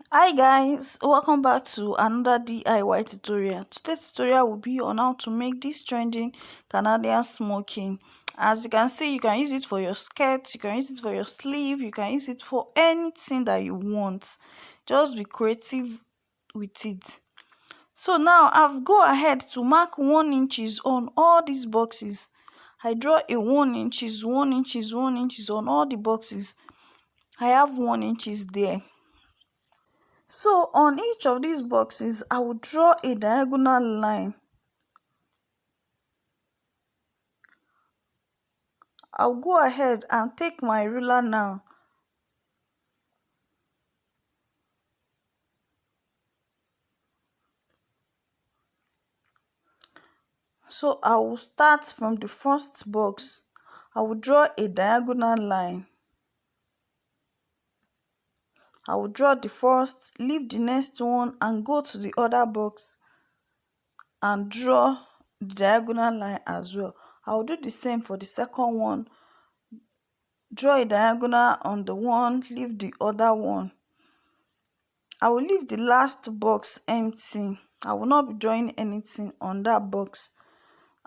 Hi guys, welcome back to another DIY tutorial. Today's tutorial will be on how to make this trending Canadian smoking. As you can see, you can use it for your skirt, you can use it for your sleeve, you can use it for anything that you want. Just be creative with it. So now I've go ahead to mark 1 inches on all these boxes. I draw a 1 inches, 1 inches, 1 inches on all the boxes. I have 1 inches there. So on each of these boxes, I will draw a diagonal line. I'll go ahead and take my ruler now. So I will start from the first box. I will draw a diagonal line. I will draw the first, leave the next one and go to the other box and draw the diagonal line as well. I will do the same for the second one. Draw a diagonal on the one, leave the other one. I will leave the last box empty. I will not be drawing anything on that box.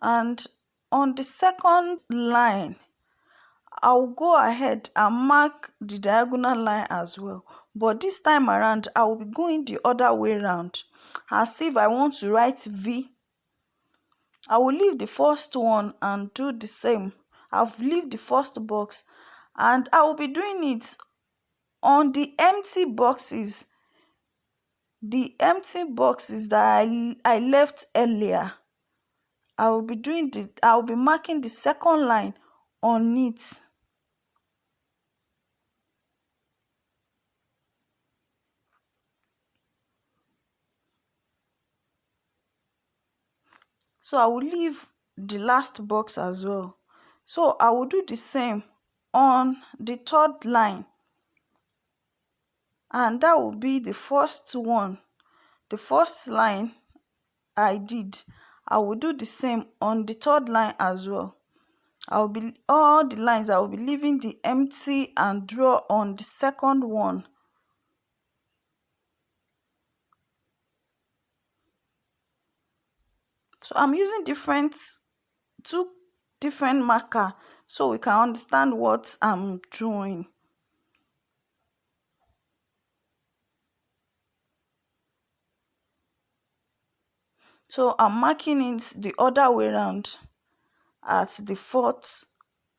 And on the second line, I will go ahead and mark the diagonal line as well. But this time around, I will be going the other way around. As if I want to write V. I will leave the first one and do the same. I've leave the first box and I will be doing it on the empty boxes. The empty boxes that I left earlier. I will be marking the second line on it. So I will leave the last box as well. So I will do the same on the third line. And that will be the first one. The first line I did. I will do the same on the third line as well. All the lines I will be leaving the empty and draw on the second one. So I'm using two different marker so we can understand what I'm drawing. So I'm marking it the other way around at the fourth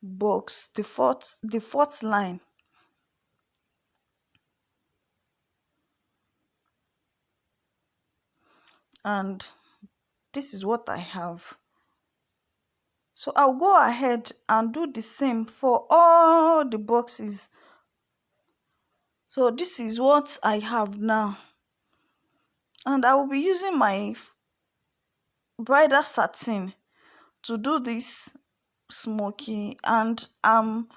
box, the fourth line. And this is what I have. So I'll go ahead and do the same for all the boxes. So this is what I have now. And I will be using my bridal satin to do this smoky, and I'm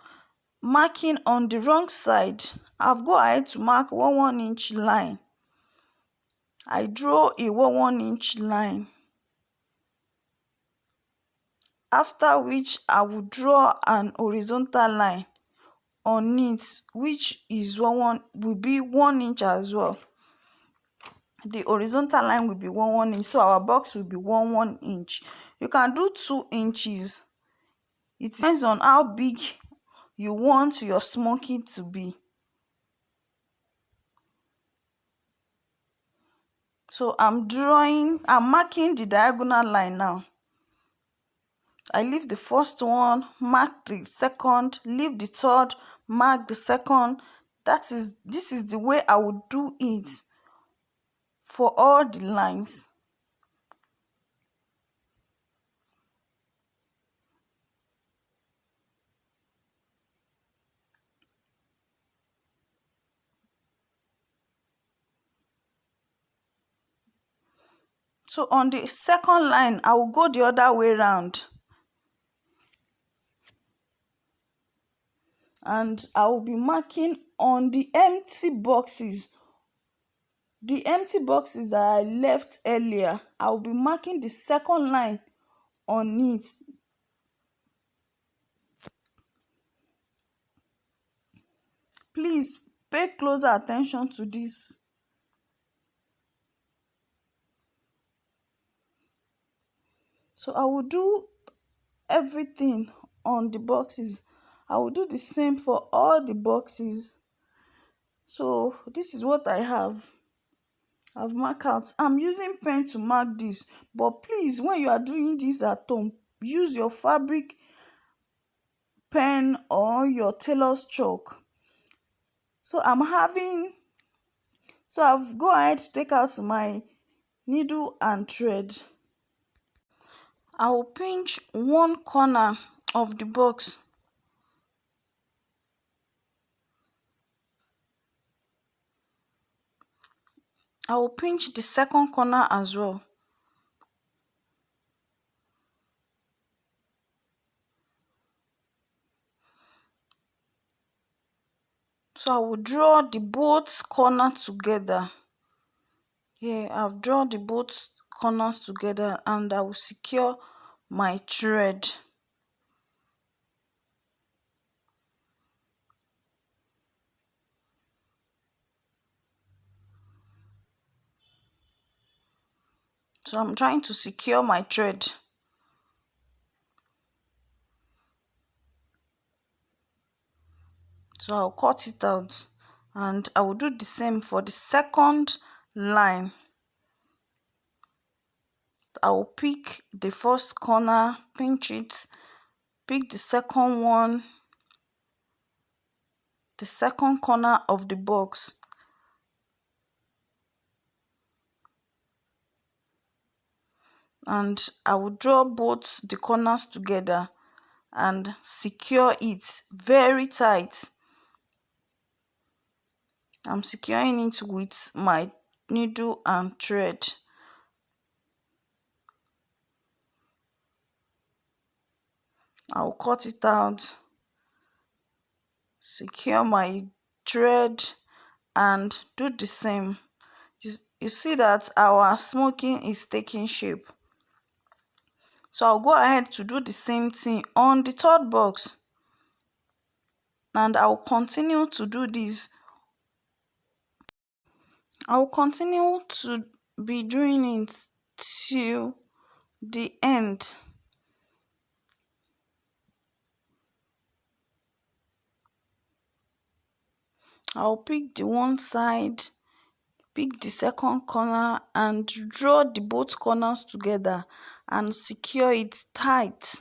marking on the wrong side. I've go ahead to mark 1 inch line. I draw a 1 inch line, after which I will draw an horizontal line on it, which is will be 1 inch as well. The horizontal line will be 1 inch, so our box will be 1 inch. You can do 2 inches. It depends on how big you want your smoky to be. So I'm marking the diagonal line now. I leave the first one, mark the second, leave the third, mark the second. This is the way I would do it for all the lines. So on the second line, I will go the other way around. And I will be marking on the empty boxes. The empty boxes that I left earlier, I will be marking the second line on it. Please pay closer attention to this. So I will do everything on the boxes. I will do the same for all the boxes. So this is what I've marked out. I'm using pen to mark this, but please, when you are doing this at home, use your fabric pen or your tailor's chalk. So I've go ahead to take out my needle and thread. I will pinch one corner of the box. I will pinch the second corner as well. So I will draw the both corner together. Here I've drawn the both corners together, and I will secure my thread. So I'm trying to secure my thread. So I'll cut it out, and I will do the same for the second line. I will pick the first corner, pinch it, pick the second one, the second corner of the box, and I will draw both the corners together and secure it very tight. I'm securing it with my needle and thread. I'll cut it out, secure my thread, and do the same. You see that our smoking is taking shape. So I'll go ahead to do the same thing on the third box, and I'll continue to do this. I'll continue to be doing it till the end. I'll pick the one side, pick the second corner, and draw the both corners together and secure it tight.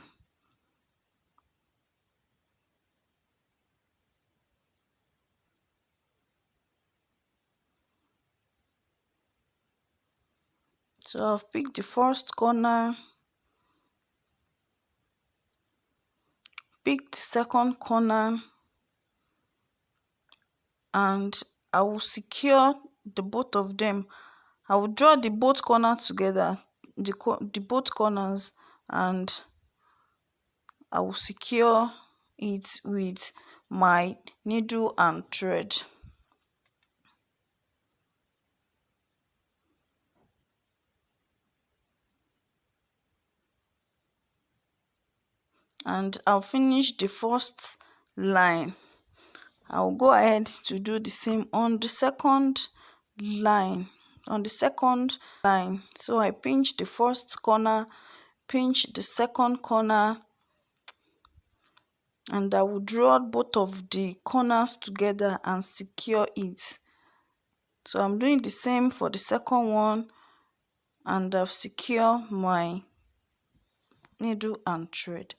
So I've picked the first corner, pick the second corner, and I will secure the both of them. I will draw the both corners together, the both corners, and I will secure it with my needle and thread. And I'll finish the first line. I'll go ahead to do the same on the second line. So I pinch the first corner, pinch the second corner, and I will draw both of the corners together and secure it. So I'm doing the same for the second one, and I've secured my needle and thread.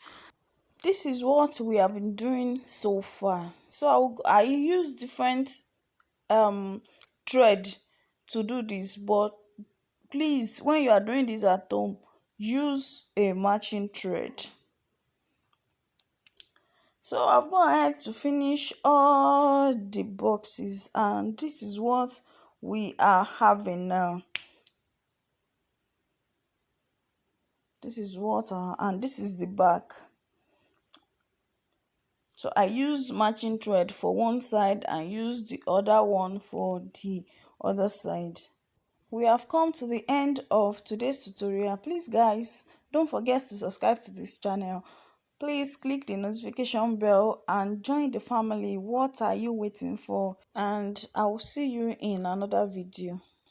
This is what we have been doing so far. So I use different thread to do this, but please, when you are doing this at home, use a matching thread. So I've gone ahead to finish all the boxes, and this is what we are having now. This is and this is the back. So I use matching thread for one side and use the other one for the other side. We have come to the end of today's tutorial. Please guys, don't forget to subscribe to this channel. Please click the notification bell and join the family. What are you waiting for? And I will see you in another video.